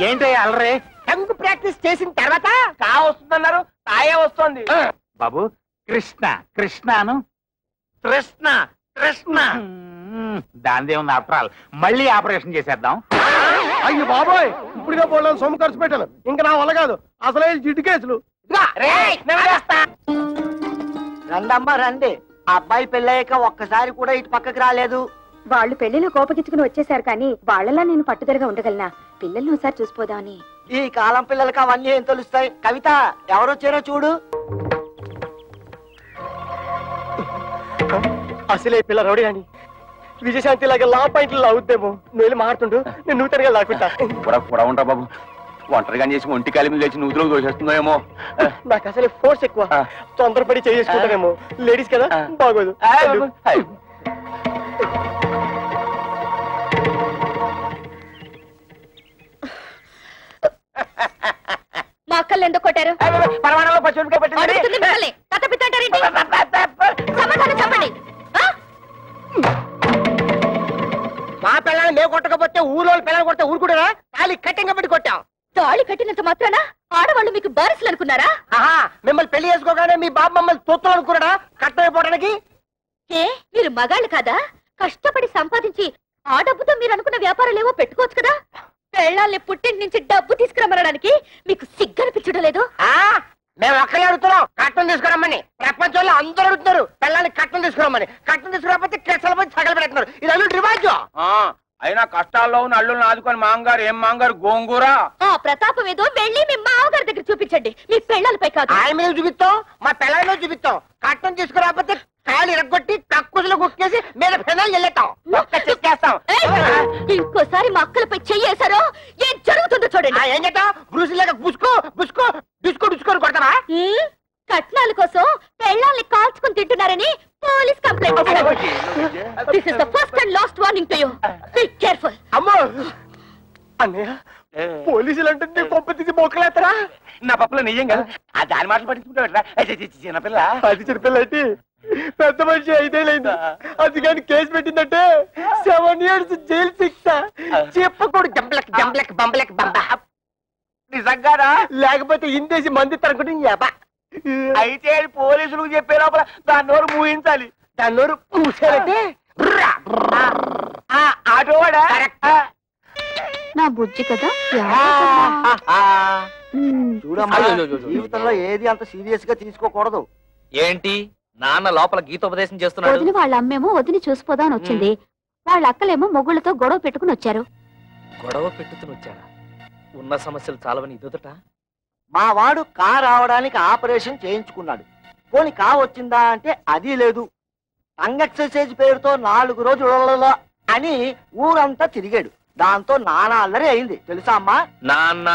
ఏంటి అలరే? Tongue practice చేసిన తర్వాత కా వస్తుందన్నారు, కాయే వస్తుంది. బాబు కృష్ణ కృష్ణను కృష్ణ కృష్ణ దానిదే ఉంది. ఆఫ్టర్ ఆల్ మళ్ళీ ఆపరేషన్ చేసేద్దాం. అయ్యి బాబోయ్, ఇప్పుడుగా పోలేను, సొమ్ము ఖర్చు పెట్టాను. ఇంకా నా వల్ల కాదు, అసలే జిడ్డు కేసులు. రండమ్మా రండి. అబ్బాయి పెళ్ళయ్యాక ఒక్కసారి కూడా ఇటు పక్కకి రాలేదు. వాళ్ళు పెళ్లిలో కోపగించుకుని వచ్చేసారు కానీ వాళ్ళలా నేను పట్టుదలగా ఉండగలనా? పిల్లల్ని ఒకసారి చూసిపోదామని. ఈ కాలం పిల్లలకి అవన్నీ ఏం తెలుస్తాయి? కవిత ఎవరొచ్చారో చూడు. అసలే పిల్ల రౌడీ అని విజయశాంతి లాగా లా పాయింట్లు అవుద్దేమో. నువ్వు మారుతుండు, నేను నూతనగా లాక్కుంటా. కూడా ఉంటా బాబు. ఒంటరిగా చేసి ఒంటి కాలి మీద లేచి నూతులో దోషేస్తుందేమో. నాకు అసలే ఫోర్స్ ఎక్కువ, తొందరపడి చేసుకుంటానేమో. లేడీస్ కదా, బాగోదు. మా అక్కల్ని ఎందుకు కొట్టారు? పరమాణంలో పచ్చిమిరపకాయ పట్టింది. చెప్పండి. మా పిల్లల్ని మేము కొట్టకపోతే ఊళ్ళో పిల్లలు కొడితే ఊరుకుంటారా? తాళి కట్టింగ్ పెట్టి కొట్టాం. తాళి కట్టినంత మాత్రాన ఆడవాళ్ళు మీకు బారిసలు అనుకున్నారా? ఆహా, మిమ్మల్ని పెళ్లి చేసుకోగానే మీ బాబు మమ్మల్ని తొత్తులు అనుకున్నాడా కట్టమైపోవడానికి? ఏ మీరు మగాళ్ళు కాదా? కష్టపడి సంపాదించి ఆ డబ్బుతో మీరు అనుకున్న వ్యాపారాలు ఏవో పెట్టుకోవచ్చు కదా. పెళ్ళాల్ని పుట్టింటి నుంచి డబ్బు తీసుకురమ్మనడానికి మీకు సిగ్గనిపించడం లేదు? మేము ఒక్కరే అడుగుతున్నాం కట్టం తీసుకురమ్మని. ప్రపంచంలో అందరూ అడుగుతున్నారు పిల్లల్ని కట్టం తీసుకురమ్మని. కట్టం తీసుకురాకపోతే కెసలు పోయి సగలు పెడుతున్నారు. ఇది అల్లుడు రివాజు. అయినా కష్టాల్లో ఉన్న అల్లుల్ని ఆదుకొని మాంగారు ఏం మాంగారు గోంగూర. ఆ ప్రతాపం ఏదో వెళ్ళి మీ మామగారి దగ్గర చూపించండి, మీ పెళ్ళాలపై కాదు. ఆయన మీద చూపిస్తాం, మా పిల్లల మీద చూపిస్తాం. కట్టం తీసుకురాకపోతే కాయలు ఇరగొట్టి కక్కుజలు కుక్కేసి మీద పెనాలు వెళ్ళేస్తాం. చెక్కేస్తాం. ఇంకోసారి మా అక్కలపై చెయ్యేశారో ఏం జరుగుతుందో చూడండి. ఏం చేద్దాం? బ్రూసిలాగా బుసుకో బుసుకో డిస్కో డిస్కోని కొడతావా? కట్నాల కోసం పెళ్ళాల్ని కాల్చుకుని తింటున్నారని పోలీస్ కంప్లైంట్ ఇచ్చారు. This is the first and last warning to you. Be careful. అమ్మో అన్నయ్య, పోలీసులు అంటే కొంప తీసి మోకలేస్తారా? నా పప్పులో నిజం కదా. ఆ దాని మాటలు పట్టించుకుంటా చిన్నపిల్ల. అది చిన్నపిల్ల అయితే పెద్ద మనిషి 5 ఏళ్ళైంది. అది కానీ కేసు పెట్టిందంటే 7 years జైలు శిక్ష. చెప్పకూడదు. జంబలక్ జంబలక్ బంబలక్ బంబ. నిజంగారా? లేకపోతే ఇందేసి మంది తరగడం. అయితే పోలీసులకు చెప్పే లోపల దాని నోరు మూయించాలి. దాని నోరు మూసారంటే ఆటోవాడా? నా బుజ్జి కదా. చూడమ్మా, జీవితంలో ఏది అంత సీరియస్ గా తీసుకోకూడదు. ఏంటి నాన్న లోపల గీతోపదేశం చేస్తున్నాడు? వదిన వాళ్ళ అమ్మేమో వదిని చూసిపోదా అని వచ్చింది. వాళ్ళ అక్కలేమో మొగుళ్ళతో గొడవ పెట్టుకుని వచ్చారు. గొడవ పెట్టుకుని వచ్చారా? ఉన్న సమస్యలు చాలవని ఇదొదట. మా వాడు కా రావడానికి ఆపరేషన్ చేయించుకున్నాడు. పోనీ కా వచ్చిందా అంటే అది లేదు. టంగ్ ఎక్సర్సైజ్ పేరుతో 4 రోజులు అని ఊరంతా తిరిగాడు. దాంతో నానా అల్లరి అయింది తెలుసా అమ్మా? నాన్న